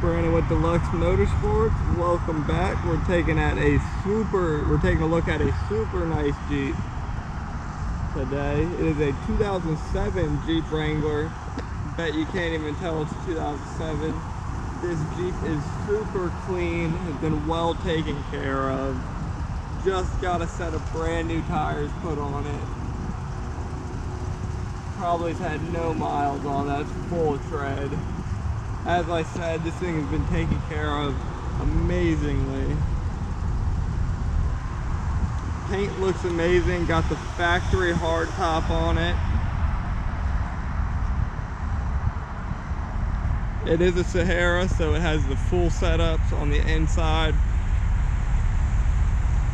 Brandon with Deluxe Motorsports. Welcome back. We're taking a look at a super nice Jeep today. It is a 2007 Jeep Wrangler. Bet you can't even tell it's 2007. This Jeep is super clean, has been well taken care of. Just got a set of brand new tires put on it. Probably has had no miles on that. It's full of tread. As I said, this thing has been taken care of amazingly. Paint looks amazing. Got the factory hard top on it. It is a Sahara, so it has the full setups on the inside.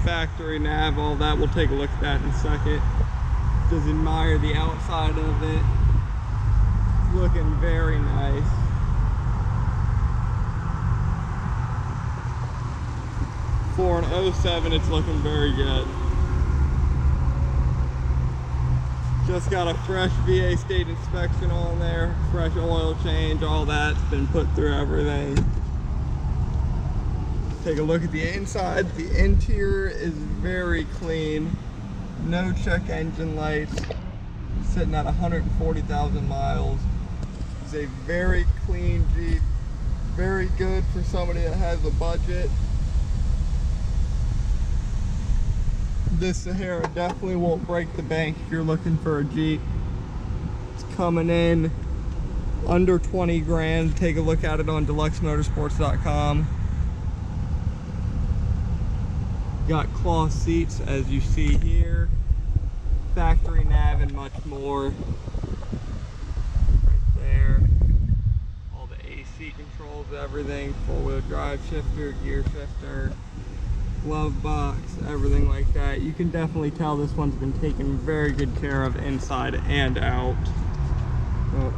Factory nav, all that. We'll take a look at that in a second. Just admire the outside of it. It's looking very nice. For an 07, it's looking very good. Just got a fresh VA state inspection on there, fresh oil change, all that's been put through everything. Take a look at the inside. The interior is very clean. No check engine lights. Sitting at 140,000 miles. It's a very clean Jeep. Very good for somebody that has a budget. This Sahara definitely won't break the bank if you're looking for a Jeep. It's coming in under 20 grand. Take a look at it on deluxemotorsports.com. Got cloth seats as you see here. Factory nav and much more. Right there. All the AC controls, everything. Four-wheel drive shifter, gear shifter. Glove box, everything like that. You can definitely tell this one's been taken very good care of inside and out. Oh.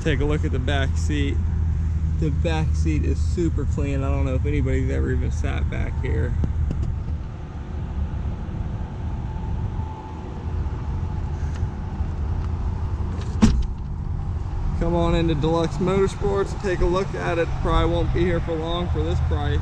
Take a look at the back seat. The back seat is super clean. I don't know if anybody's ever even sat back here. Come on into Deluxe Motorsports, take a look at it. Probably won't be here for long for this price.